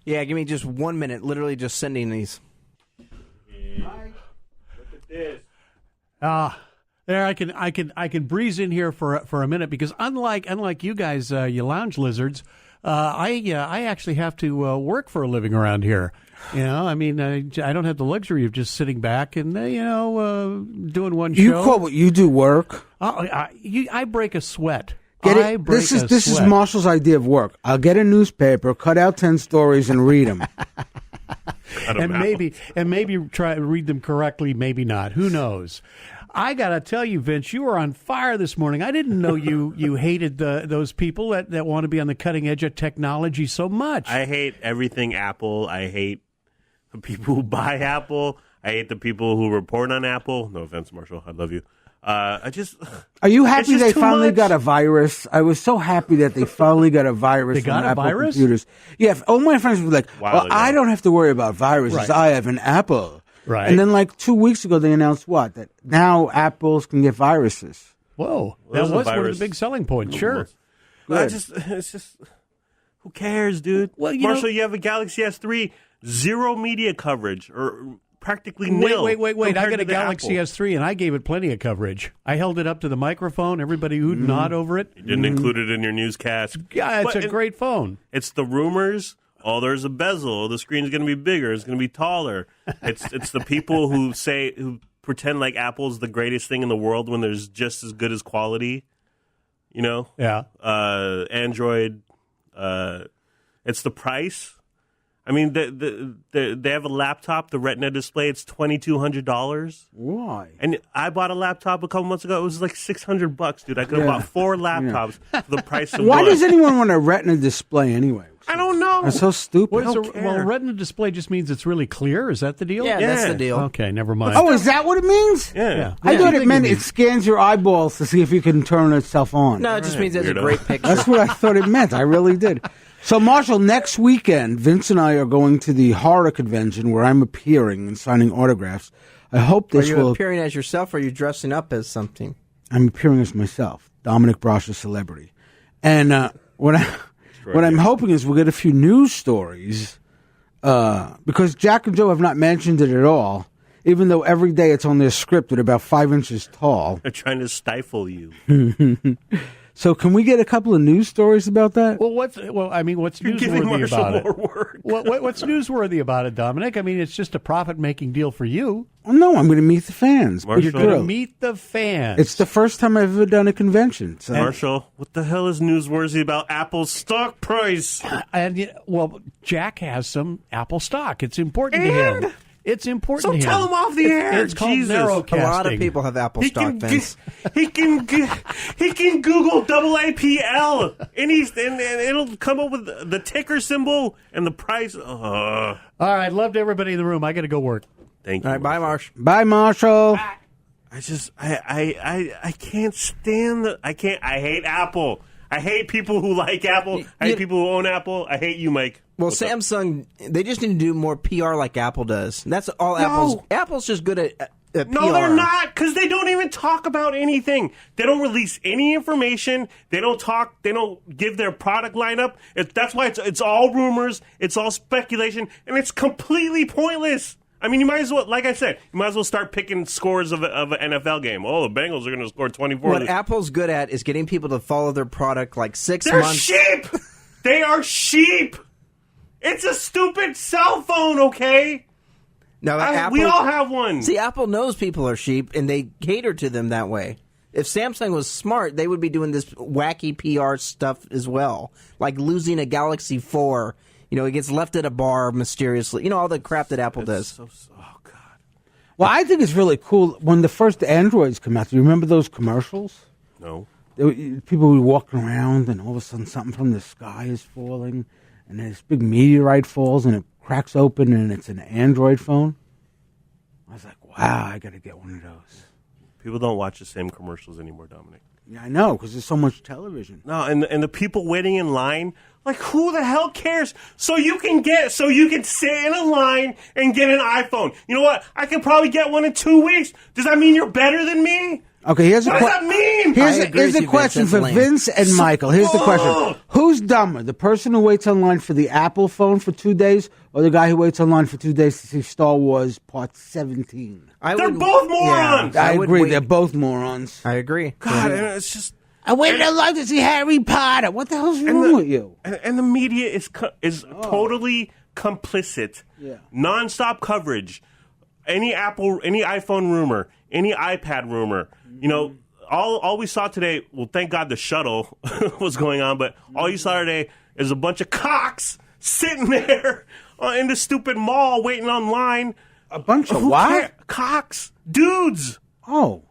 Yeah, give me just 1 minute. Literally just sending these. Mike, look at this. There, I can breeze in here for a minute because unlike you guys, you lounge lizards, I actually have to work for a living around here. You know, I mean, I don't have the luxury of just sitting back and doing one show. You call what you do work? I break a sweat. This is Marshall's idea of work. I'll get a newspaper, cut out 10 stories, and read them. and maybe try to read them correctly, maybe not. Who knows? I got to tell you, Vince, you were on fire this morning. I didn't know you hated those people that want to be on the cutting edge of technology so much. I hate everything Apple. I hate the people who buy Apple. I hate the people who report on Apple. No offense, Marshall. I love you. Are you happy they finally got a virus? I was so happy that they finally got a virus. They got on a Apple virus? computers. Yeah, all my friends were like, "Well, I don't have to worry about viruses. Right. I have an Apple." Right. And then, like 2 weeks ago, they announced that now Apples can get viruses. Whoa, Well, that was one of virus. the big selling points. Sure. Well, it's just, who cares, dude? Well, Marshall, you have a Galaxy S3, zero media coverage, or practically nil. Wait. I compared got to a the Galaxy Apple. S3, and I gave it plenty of coverage. I held it up to the microphone. Everybody who'd nod over it. You didn't include it in your newscast. Yeah, it's But a great phone. It's the rumors. Oh, there's a bezel. The screen's going to be bigger. It's going to be taller. It's the people who pretend like Apple's the greatest thing in the world when there's just as good as quality. You know? Yeah. Android. It's the price. I mean, they have a laptop, the Retina display. It's $2,200. Why? And I bought a laptop a couple months ago. It was like $600, dude. I could have bought 4 laptops for the price of Why one. does anyone want a Retina display anyway? I don't know. That's so stupid. Well, Retina display just means it's really clear. Is that the deal? Yeah, that's the deal. Okay, never mind. Oh, is that what it means? Yeah. I thought Yeah. it meant it scans your eyeballs to see if you can turn itself on. No, it just means it's a weirdo. great picture. That's what I thought it meant. I really did. So, Marshall, next weekend, Vince and I are going to the horror convention where I'm appearing and signing autographs. I hope Are this you will. appearing as yourself, or are you dressing up as something? I'm appearing as myself, Dominic Brasha, celebrity. And what I'm hoping is we'll get a few news stories because Jack and Joe have not mentioned it at all, even though every day it's on their script at about 5 inches tall. They're trying to stifle you. So can we get a couple of news stories about that? Well, what's You're giving newsworthy Marshall about it? more work. What's newsworthy about it, Dominic? I mean, it's just a profit-making deal for you. Oh, no, I'm going to meet the fans. Marshall. You're Big going to deal. meet the fans. It's the first time I've ever done a convention. So. Marshall, what the hell is newsworthy about Apple's stock price? And Jack has some Apple stock. It's important to him. It's important So to him. tell him off the air. It's called Jesus. narrowcasting. A lot of people have Apple stock, Vince. He can Google AAPL and it'll come up with the ticker symbol and the price. All right, loved everybody in the room. I got to go work. Thank you. All right, bye, Marsh. Bye, Marshall. I can't stand I hate Apple. I hate people who like Apple. I hate people who own Apple. I hate you, Mike. Well, Samsung, they just need to do more PR like Apple does. That's all Apple's just good at PR. No, they're not, because they don't even talk about anything. They don't release any information. They don't talk. They don't give their product lineup. That's why it's all rumors. It's all speculation, and it's completely pointless. I mean, you might as well, like I said, you might as well start picking scores of an NFL game. Oh, the Bengals are going to score 24. What Apple's good at is getting people to follow their product like 6 They're months. sheep. They are sheep. It's a stupid cell phone, okay? Now, We all have one. See, Apple knows people are sheep, and they cater to them that way. If Samsung was smart, they would be doing this wacky PR stuff as well, like losing a Galaxy 4. It gets left at a bar mysteriously. All the crap that Apple does. Oh, God. Well, I think it's really cool when the first Androids come out. Do you remember those commercials? No. People were walking around, and all of a sudden something from the sky is falling, and this big meteorite falls, and it cracks open, and it's an Android phone. I was like, wow, I got to get one of those. People don't watch the same commercials anymore, Dominic. Yeah, I know, because there's so much television. No, and the people waiting in line, like, who the hell cares? So you can sit in a line and get an iPhone. You know what? I can probably get one in 2 weeks. Does that mean you're better than me? Okay, here's a What does that mean? I agree Here's with a you, question Vince. for That's lame. Vince and Michael. Here's the question: who's dumber, the person who waits online for the Apple phone for 2 days, or the guy who waits online for 2 days to see Star Wars Part 17? They're both morons. I would agree. wait- They're both morons. I agree. God, and it's just. I waited online to see Harry Potter. What the hell's wrong with you? And the media is totally complicit. Yeah. Nonstop coverage. Any iPhone rumor, any iPad rumor. You know, all we saw today. Well, thank God the shuttle was going on, but all you saw today is a bunch of cocks sitting there in the stupid mall waiting online. A bunch of Who what? care- Cocks, dudes, Oh,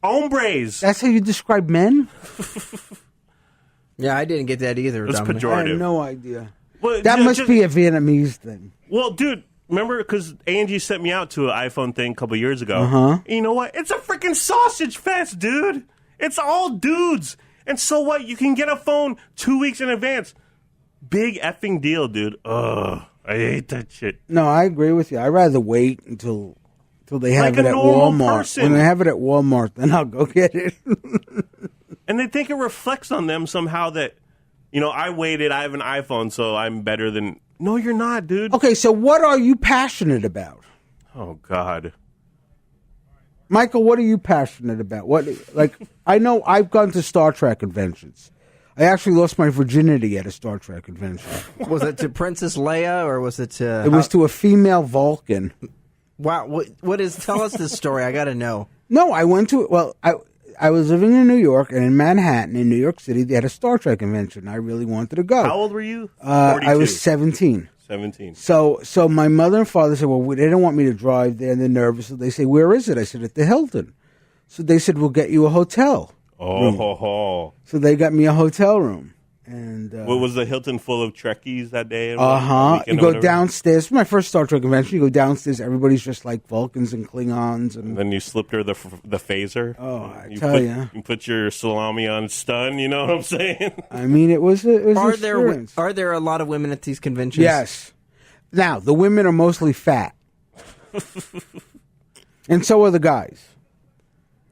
hombres. that's how you describe men? Yeah, I didn't get that either. That's Dominic. I pejorative. have no idea. Well, That ju- must just- be a Vietnamese thing. Well, dude, remember because Angie sent me out to an iPhone thing a couple years ago. Uh-huh. And you know what? It's a freaking sausage fest, dude. It's all dudes. And so what? You can get a phone 2 weeks in advance. Big effing deal, dude. Ugh, I hate that shit. No, I agree with you. I'd rather wait until they have Like it a at normal Walmart. person. When they have it at Walmart, then I'll go get it. And they think it reflects on them somehow that, you know, I waited, I have an iPhone, so I'm better than. No, you're not, dude. Okay, so what are you passionate about? Oh, God. Michael, what are you passionate about? What, like, I know I've gone to Star Trek conventions. I actually lost my virginity at a Star Trek convention. Was it to Princess Leia or was it to? It was to a female Vulcan. Wow. What is? Tell us this story. I got to know. No, I went to, well, I was living in New York, and in Manhattan, in New York City, they had a Star Trek convention. I really wanted to go. How old were you? I was 17. 17. So my mother and father said, well, they don't want me to drive there, and they're nervous. So they say, where is it? I said, at the Hilton. So they said, we'll get you a hotel. Oh, ho, ho. So they got me a hotel room. And What was the Hilton full of Trekkies that day? You go downstairs. My first Star Trek convention. You go downstairs. Everybody's just like Vulcans and Klingons, and Then you slipped her the phaser. Oh, I you tell put, ya. You put your salami on stun. You know what I'm saying? I mean, it was an Are experience. there a lot of women at these conventions? Yes. Now the women are mostly fat, and so are the guys.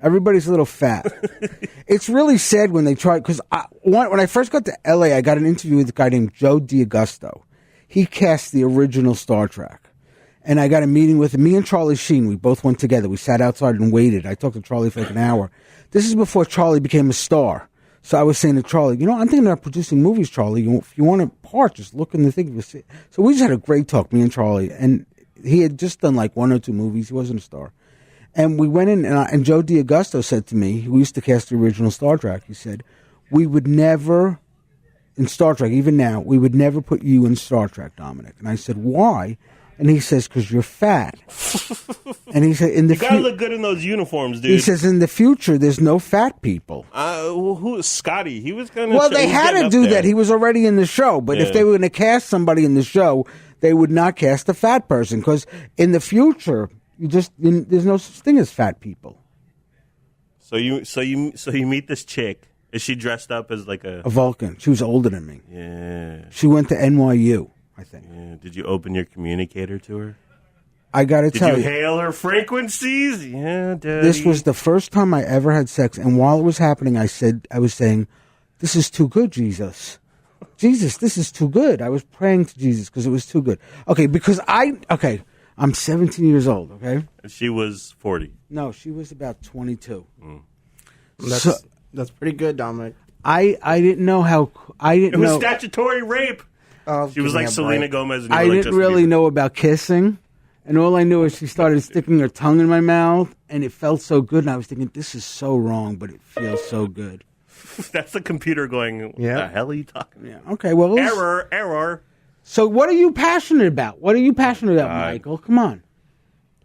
Everybody's a little fat. It's really sad when they try, because when I first got to LA, I got an interview with a guy named Joe D'Augusto. He cast the original Star Trek. And I got a meeting with him. Me and Charlie Sheen, we both went together. We sat outside and waited. I talked to Charlie for like an hour. This is before Charlie became a star. So I was saying to Charlie, you know, I'm thinking about producing movies, Charlie. If you want a part, just look in the thing. So we just had a great talk, me and Charlie. And he had just done like 1 or 2 movies. He wasn't a star. And we went in, and Joe D'Augusto said to me, who used to cast the original Star Trek, he said, we would never, in Star Trek, even now, we would never put you in Star Trek, Dominic. And I said, why? And he says, because you're fat. And he said, in the You gotta look good in those uniforms, dude. he says, in the future, there's no fat people. Who is Scotty? He was gonna. Well, they he was had getting to up do there. that. He was already in the show. But if Yeah. they were going to cast somebody in the show, they would not cast a fat person. Because in the future, there's no such thing as fat people. So you meet this chick. Is she dressed up as like a? A Vulcan. She was older than me. Yeah. She went to NYU, I think. Yeah. Did you open your communicator to her? I got to Did tell you you, hail her frequencies? Yeah, Daddy. this was the first time I ever had sex. And while it was happening, I was saying, this is too good, Jesus. Jesus, this is too good. I was praying to Jesus because it was too good. Okay, I'm 17 years old, okay? She was 40. No, she was about 22. That's pretty good, Dominic. I didn't know how, I It didn't was know, statutory rape. Oh, She was like Selena Gomez. And you I were like didn't Justin really Bieber. know about kissing. And all I knew is she started sticking her tongue in my mouth, and it felt so good. And I was thinking, this is so wrong, but it feels so good. That's the computer going. Yeah. What the hell are you talking? Yeah. Okay. Well. Error. So, what are you passionate about? What are you passionate about, Michael? Come on.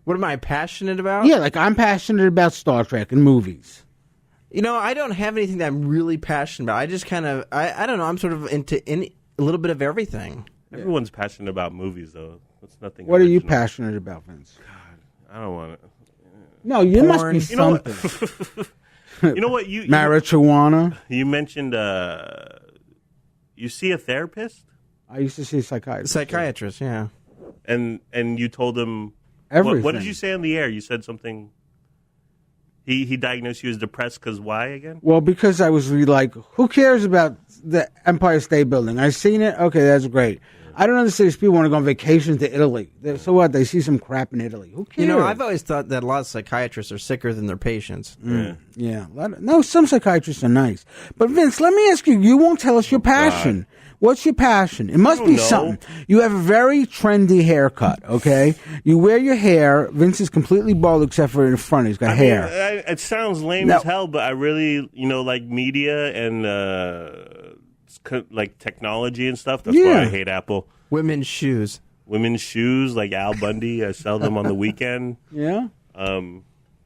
What am I passionate about? Yeah, like I'm passionate about Star Trek and movies. You know, I don't have anything that I'm really passionate about. I just kind of, I don't know. I'm sort of into a little bit of everything. Everyone's passionate about movies, though. That's nothing. What are you original. passionate about, Vince? I don't want to. No, you must Porn. be You know what? something. You know what? You Marijuana. you mentioned. You see a therapist, I used to see a psychiatrist. Psychiatrist, yeah. and you told him. Everything. What did you say on the air? You said something. He diagnosed you as depressed because why again? Well, because I was really like, who cares about the Empire State Building? I've seen it. Okay, that's great. I don't understand if people want to go on vacation to Italy. So what? They see some crap in Italy. Who cares? You know, I've always thought that a lot of psychiatrists are sicker than their patients. Yeah. No, some psychiatrists are nice. But Vince, let me ask you, you won't tell us your passion. God. What's your passion? It must be something. You have a very trendy haircut, okay? You wear your hair. Vince is completely bald except for in the front. He's got hair. It sounds lame as hell, but I really, like media and like technology and stuff. That's why I hate Apple. Women's shoes. Women's shoes, like Al Bundy. I sell them on the weekend. Yeah?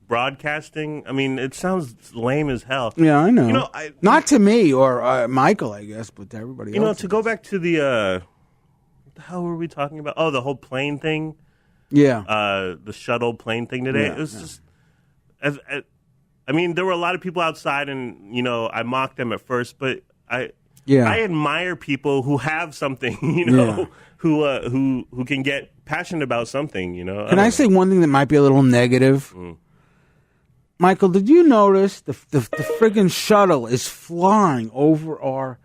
Broadcasting. I mean, it sounds lame as hell. Yeah, I know. I Not to me or Michael, I guess, but to everybody else. To go back to the what the hell were we talking about? Oh, the whole plane thing. Yeah. The shuttle plane thing today. Yeah, it was just. I mean, there were a lot of people outside, and I mocked them at first, but I admire people who have something, who can get passionate about something. Can I say one thing that might be a little negative? Michael, did you notice the friggin' shuttle is flying over our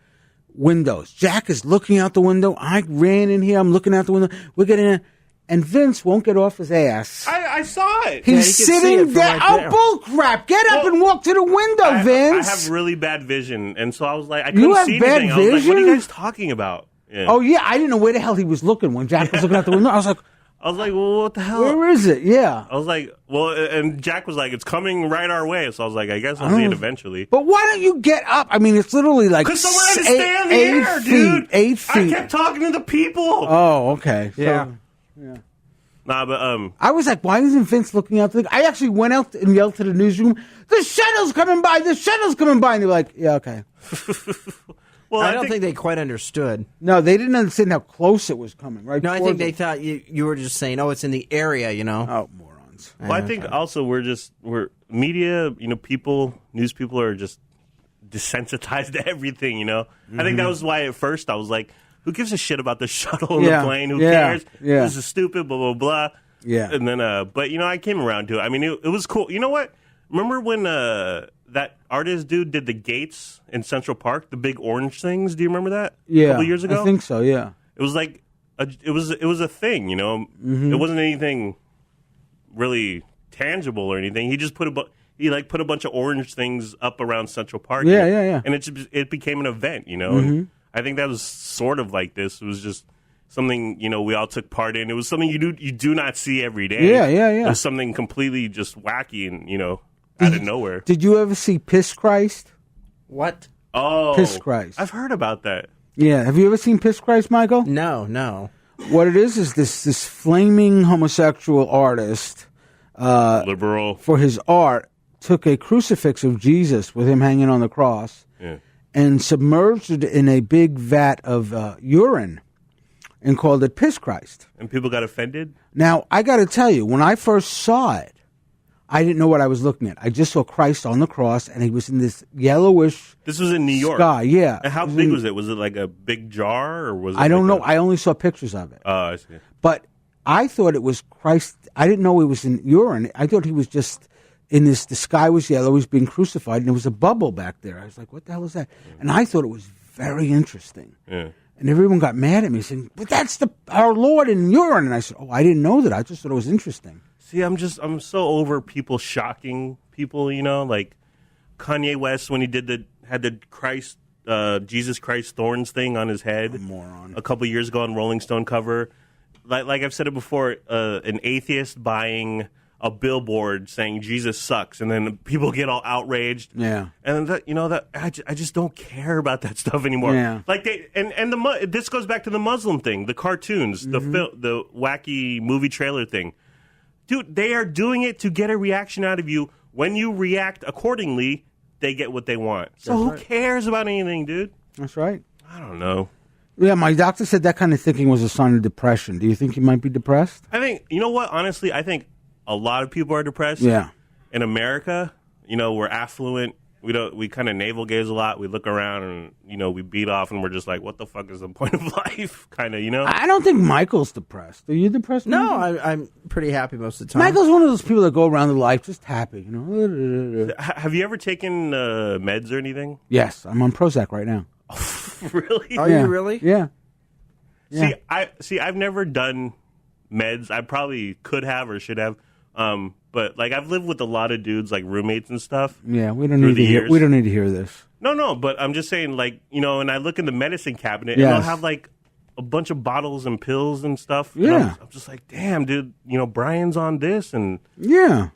windows? Jack is looking out the window. I ran in here. I'm looking out the window. We're getting in. And Vince won't get off his ass. I saw it. He's sitting there. Right bull crap. Get up and walk to the window, Vince. I have really bad vision. And so I was like, I couldn't see anything. I was like, what are you guys talking about? Yeah. Oh, yeah. I didn't know where the hell he was looking when Jack was looking out the window. I was like, well, what the hell? Where is it? Yeah. I was like, well, and Jack was like, it's coming right our way. So I was like, I guess I'll see it eventually. But why don't you get up? I mean, it's literally like because someone had to stay in the air, dude. 8 feet. I kept talking to the people. Oh, okay. Yeah. Yeah. Nah, but I was like, why isn't Vince looking out? I actually went out and yelled to the newsroom, "The shuttle's coming by! The shuttle's coming by!" And they were like, "Yeah, okay." Well, I don't think they quite understood. No, they didn't understand how close it was coming. Right? No, I think they thought you were just saying, "Oh, it's in the area," Oh, morons. Well, I think also we're media. News people are just desensitized to everything. I think that was why at first I was like, who gives a shit about the shuttle and the plane? Who cares? Yeah. This is stupid, blah, blah, blah. Yeah. And then, but, I came around to it. I mean, it was cool. You know what? Remember when that artist dude did the gates in Central Park, the big orange things? Do you remember that? Yeah. A couple years ago? I think so, yeah. It was like, it was a thing, It wasn't anything really tangible or anything. He just put a bunch of orange things up around Central Park. Yeah. And it became an event, And I think that was sort of like this. It was just something, we all took part in. It was something you do not see every day. Yeah. It was something completely just wacky and, out of nowhere. Did you ever see Piss Christ? What? Oh. Piss Christ. I've heard about that. Yeah. Have you ever seen Piss Christ, Michael? No. What it is this flaming homosexual artist, Liberal. for his art, took a crucifix of Jesus with him hanging on the cross. Yeah. And submerged it in a big vat of urine and called it Piss Christ. And people got offended? Now, I got to tell you, when I first saw it, I didn't know what I was looking at. I just saw Christ on the cross, and he was in this yellowish This was in New York. sky. Yeah. And how big was it? Was it like a big jar? Or was it I don't know. like I only saw pictures of it. Oh, I see. But I thought it was Christ. I didn't know he was in urine. I thought he was just in this. The sky was yellow. He was being crucified, and there was a bubble back there. I was like, "What the hell is that?" And I thought it was very interesting. Yeah. And everyone got mad at me, saying, "But that's our Lord in urine." And I said, "Oh, I didn't know that. I just thought it was interesting." See, I'm so over people shocking people, like Kanye West when he had the Christ, Jesus Christ thorns thing on his head. Moron. A couple years ago on Rolling Stone cover. Like I've said it before, an atheist buying a billboard saying Jesus sucks, and then people get all outraged. Yeah. And I just don't care about that stuff anymore. Yeah. Like this goes back to the Muslim thing, the cartoons, the wacky movie trailer thing. Dude, they are doing it to get a reaction out of you. When you react accordingly, they get what they want. So who cares about anything, dude? That's right. I don't know. Yeah, my doctor said that kind of thinking was a sign of depression. Do you think you might be depressed? I think, you know what? Honestly, I think a lot of people are depressed. Yeah. In America, we're affluent. We kind of navel gaze a lot. We look around and we beat off, and we're just like, what the fuck is the point of life? Kind of, I don't think Michael's depressed. Are you depressed? No, Michael? I'm pretty happy most of the time. Michael's one of those people that go around their life just happy. Have you ever taken meds or anything? Yes, I'm on Prozac right now. Really? Are you really? Yeah. I've never done meds. I probably could have or should have. But like I've lived with a lot of dudes, like roommates and stuff. Yeah, we don't need to hear this. No, but I'm just saying, like, and I look in the medicine cabinet and Yes. they'll have like a bunch of bottles and pills and stuff. Yeah. And I'm just like, damn, dude, Brian's on this and Yeah.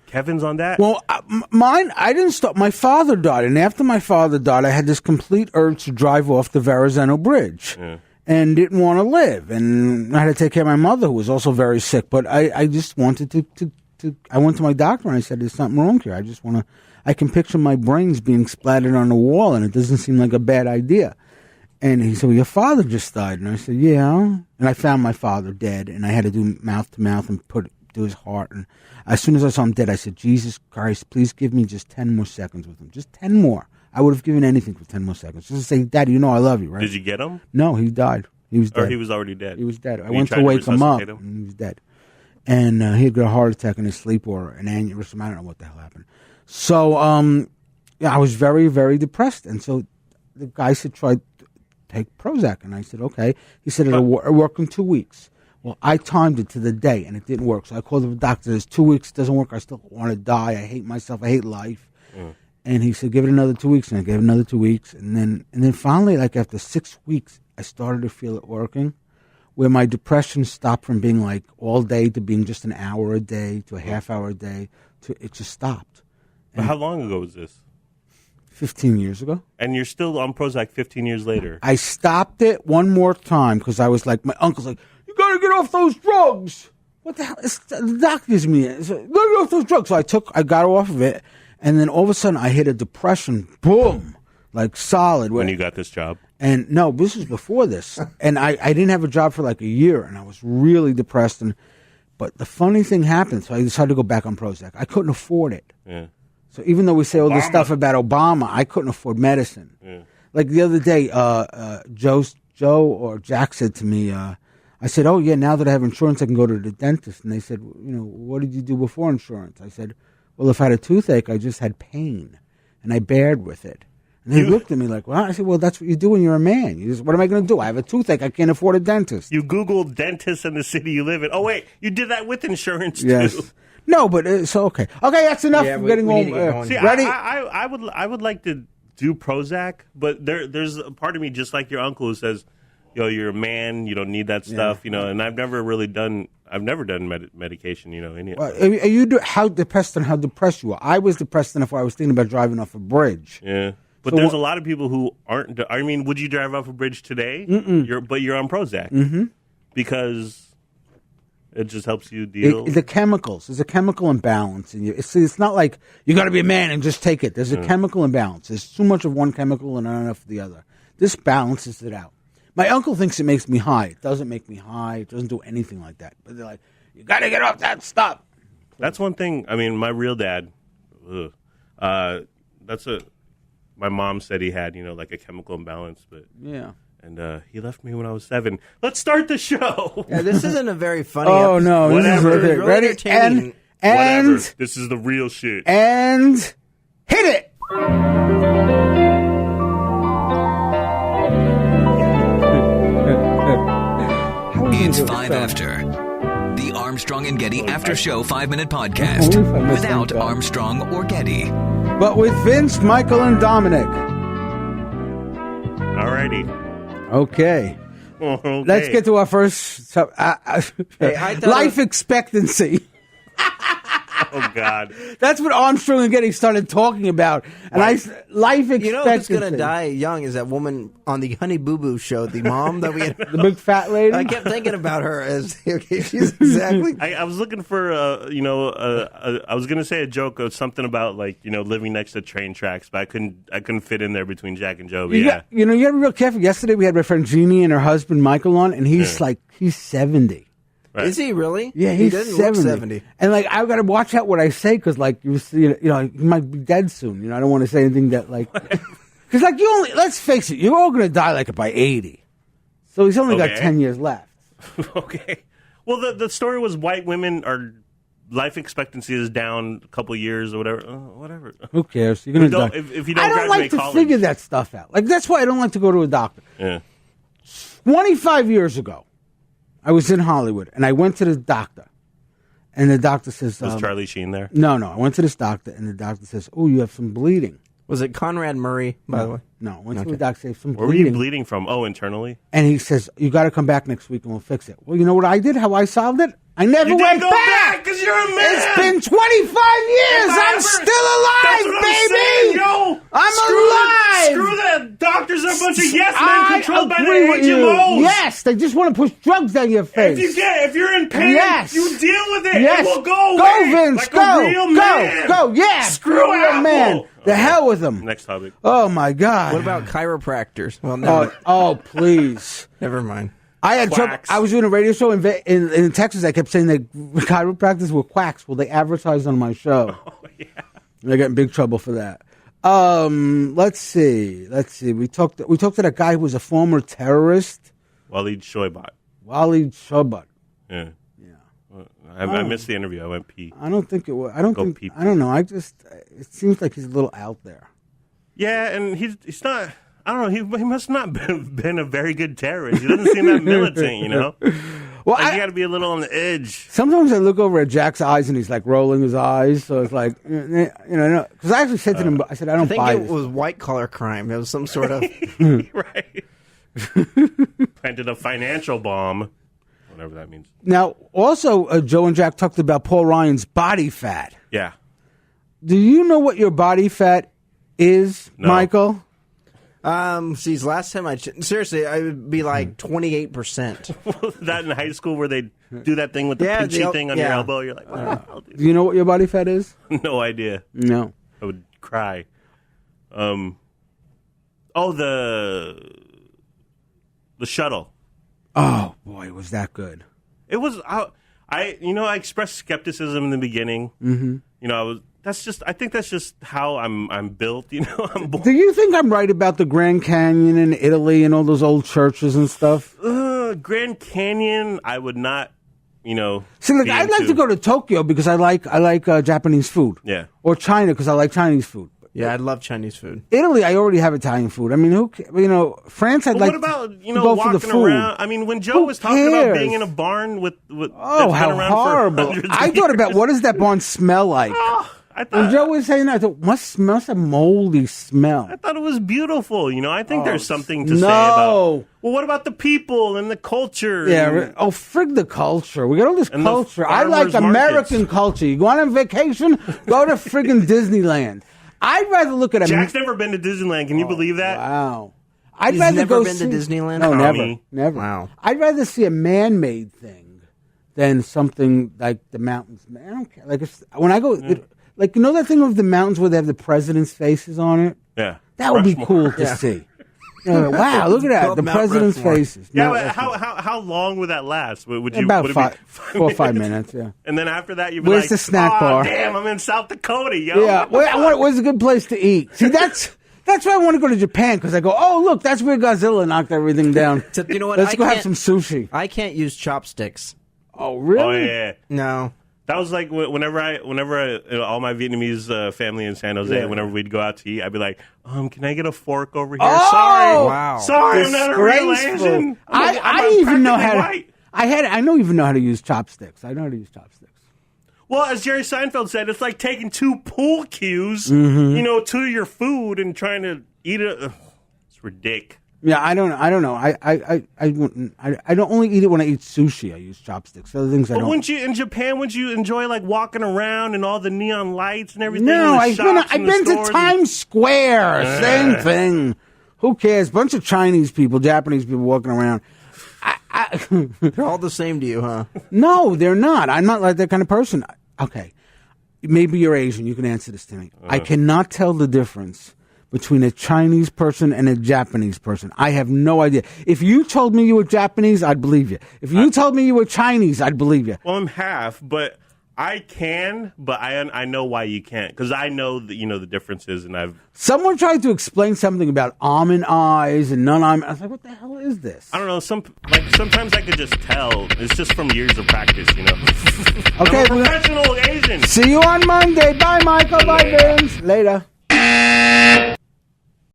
Kevin's on that. Well, mine, I didn't stop. My father died, and after my father died, I had this complete urge to drive off the Verrazano Bridge. Yeah. And didn't want to live, and I had to take care of my mother, who was also very sick. But I just wanted to. I went to my doctor and I said, "There's something wrong here. I just want to. I can picture my brains being splattered on the wall, and it doesn't seem like a bad idea." And he said, "Well, your father just died," and I said, "Yeah." And I found my father dead, and I had to do mouth to mouth and do his heart. And as soon as I saw him dead, I said, "Jesus Christ, please give me just 10 more seconds with him, just 10 more." I would have given anything for 10 more seconds. Just to say, "Daddy, I love you, right?" Did you get him? No, he died. He was dead. Or he was already dead? He was dead. I You went tried to wake him up, resuscitate him? and he was dead. And he had got a heart attack in his sleep or an aneurysm. I don't know what the hell happened. So, I was very, very depressed. And so the guy said, try to take Prozac. And I said, okay. He said, it'll work in 2 weeks. Well, I timed it to the day, and it didn't work. So I called the doctor. There's 2 weeks. It doesn't work. I still want to die. I hate myself. I hate life. And he said, give it another 2 weeks. And I gave it another 2 weeks. And then finally, like after 6 weeks, I started to feel it working, where my depression stopped from being like all day to being just an hour a day to a half hour a day. It just stopped. But how long ago was this? 15 years ago. And you're still on Prozac 15 years later. I stopped it one more time because I was like, my uncle's like, you got to get off those drugs. What the hell? The doctor gives me it. Like, get off those drugs. So I got off of it. And then all of a sudden I hit a depression. Boom. Like solid. When you got this job? And no, this was before this. And I didn't have a job for like a year, and I was really depressed. But the funny thing happened, so I decided to go back on Prozac. I couldn't afford it. Yeah. So even though we say all this stuff about Obama, I couldn't afford medicine. Yeah. Like the other day, Joe or Jack said to me, I said, oh, yeah, now that I have insurance, I can go to the dentist. And they said, what did you do before insurance? I said, well, if I had a toothache, I just had pain, and I bared with it. And they looked at me like, well, I said, well, that's what you do when you're a man. What am I going to do? I have a toothache. I can't afford a dentist. You Googled dentists in the city you live in. Oh, wait, you did that with insurance, Yes. too. No, but it's okay. Okay, that's enough. Yeah, of we getting need home. to get going. See, Ready? I would like to do Prozac, but there's a part of me, just like your uncle, who says, you're a man, you don't need that stuff, and I've never done medication, any of that. Are you how depressed you are? I was depressed enough where I was thinking about driving off a bridge. Yeah. But So there's a lot of people who aren't. I mean, would you drive off a bridge today? But you're on Prozac because it just helps you deal. The chemicals. There's a chemical imbalance in you. It's not like you got to be a man and just take it. There's a chemical imbalance. There's too much of one chemical and not enough of the other. This balances it out. My uncle thinks it makes me high. It doesn't make me high. It doesn't do anything like that. But they're like, you got to get off that stuff. That's one thing. I mean, my real dad. My mom said he had, like a chemical imbalance, but Yeah. and he left me when I was 7. Let's start the show. Yeah, this isn't a very funny Oh, episode. no. This is Whatever. okay. Really Ready? entertaining. And Whatever. This is the real shit. hit it. It's 5 after. The Armstrong and Getty After Show 5-minute podcast. Only if I missed Without one, Armstrong or Getty. But with Vince, Michael, and Dominic. Alrighty. Okay. Okay. Let's get to our first I thought life expectancy. Oh God. That's what Armstrong and Getty started talking about. And life expectancy. You know who's going to die young is that woman on the Honey Boo Boo show, the mom that we had. The big fat lady. I kept thinking about her as she's exactly. I was looking for I was gonna say a joke or something about living next to train tracks, but I couldn't fit in there between Jack and Joe. But You yeah. got to be real careful. Yesterday we had my friend Jeannie and her husband Michael on, and he's 70. Is he really? Yeah, he he's doesn't 70. look 70. And like, I've got to watch out what I say because, like, he might be dead soon. You know, I don't want to say anything that like, because like let's face it, you're all going to die like by 80. So he's only got 10 years left. Okay. Well, the story was white women are life expectancy is down a couple years or whatever. Whatever. Who cares? You're going to die. If you don't I don't graduate like to college. figure that stuff out. Like, that's why I don't like to go to a doctor. Yeah. 25 years ago, I was in Hollywood, and I went to the doctor. And the doctor says... Was Charlie Sheen there? No. I went to this doctor, and the doctor says, oh, you have some bleeding. Was it Conrad Murray, by the way? No, I went to the doctor, said, some Where were bleeding. you bleeding from? Oh, internally? And he says, you got to come back next week, and we'll fix it. Well, you know what I did? How I solved it? I never You went didn't go back because you're a man. It's been 25 years. I'm still alive, That's what baby. I'm saying, yo. I'm Screw alive. Screw that. Doctors are a bunch of yes men I controlled by agree the with you. HMOs. Yes, they just want to push drugs down your face. If you're in pain, Yes. you deal with it. Yes. It will go Go, away. Vince. Like go. a real man. Go. Yeah. Screw a real Apple. man. The hell with them. Next topic. Oh, my God. What about chiropractors? Well, no, Oh, please. never mind. I had trouble. Quacks. I was doing a radio show in Texas. I kept saying that chiropractors were quacks. Well, they advertised on my show. Oh, yeah. And I got in big trouble for that. Let's see. We talked to that guy who was a former terrorist, Walid Shoibat. Walid Shoibat. Yeah. I missed the interview. I went pee. I don't think it was. I don't Go think. pee. I don't know. It seems like he's a little out there. Yeah, and he's not. I don't know. He must not been a very good terrorist. He doesn't seem that militant, you know. Well, Like, you got to be a little on the edge. sometimes I look over at Jack's eyes and he's like rolling his eyes. So it's like, because I actually said to him, I said, I I don't think buy it this. was white collar crime. It was some sort of. Right. Planted a financial bomb. Whatever that means. Now, also, Joe and Jack talked about Paul Ryan's body fat. Yeah. Do you know what your body fat is, No. Michael? Geez, last time seriously, I would be like 28%. That in high school where they do that thing with the Yeah, pinchy the- thing on your yeah. elbow. You're like, wow, I'll do Do you know what your body fat is? that. No idea. No. I would cry. The shuttle. Oh boy, was that good? It was. I expressed skepticism in the beginning. Mm-hmm. I think that's just how I'm built. You know, I'm born. Do you think I'm right about the Grand Canyon in Italy and all those old churches and stuff? Grand Canyon. I would not. See, look, be I'd like into. to go to Tokyo because I like Japanese food. Yeah. Or China because I like Chinese food. Yeah, I love Chinese food. Italy, I already have Italian food. I mean, France, I'd But like what about to go for the walking food. around? I mean, when Joe Who was talking about cares? being in a barn with Oh, that's how been around horrible! For hundreds of I thought about years. what does that barn smell like. I When thought Joe was saying that, I thought, what smells a moldy smell? I thought it was beautiful. I think there's something to say no. about. Well, what about the people and the culture? Yeah, and- frig the culture. We got all this And the culture. I like farmers' American markets. culture. You go on vacation, go to friggin' Disneyland. I'd rather look at a Jack's never been to Disneyland. Can you believe that? Wow. I'd He's rather never go been to see- Disneyland? No, Tommy. never. Wow. I'd rather see a man-made thing than something like the mountains. I don't care. Like when I go, like that thing of the mountains where they have the president's faces on it. Yeah, That would be Rushmore. cool to see. Wow, look at that. Called The Mount president's Rushmore. faces. Yeah, Mount but Rushmore. how long would that last? Would you About would it be 4 or 5 minutes, yeah. And then after that, you'd be Where's like, the snack "Aw, bar?" Damn, I'm in South Dakota, yo. Yeah, where's a good place to eat? See, that's why I want to go to Japan, because I go, oh, look, that's where Godzilla knocked everything down. Except, you know what? Let's I go have can't- some sushi. I can't use chopsticks. Oh, really? Oh yeah. No. That was like whenever all my Vietnamese family in San Jose, Yeah. whenever we'd go out to eat, I'd be like, can I get a fork over here? Oh! Sorry. Wow. Sorry, I'm not a real Disgraceful. Asian. I even know how to. White. I don't even know how to use chopsticks. I know how to use chopsticks. Well, as Jerry Seinfeld said, it's like taking 2 pool cues, Mm-hmm. to your food and trying to eat it. Ugh, it's ridiculous. Yeah, I don't know. I don't only eat it when I eat sushi. I use chopsticks. Other things I But don't. wouldn't you in Japan? Wouldn't you enjoy like walking around and all the neon lights and everything? No, and the shops I've and the been to stores and- Times Square. Same thing. Who cares? Bunch of Chinese people, Japanese people walking around. They're all the same to you, huh? No, they're not. I'm not like that kind of person. Okay, maybe you're Asian. You can answer this to me. I cannot tell the difference between a Chinese person and a Japanese person. I have no idea. If you told me you were Japanese, I'd believe you. If you told me you were Chinese, I'd believe you. Well, I'm half, but I can, but I know why you can't, because I know that, the differences, and Someone tried to explain something about almond eyes and non-almond. I was like, what the hell is this? I don't know. Sometimes I could just tell. It's just from years of practice, Okay, I'm a professional Asian. see you on Monday. Bye, Michael. Bye, Vince. Later.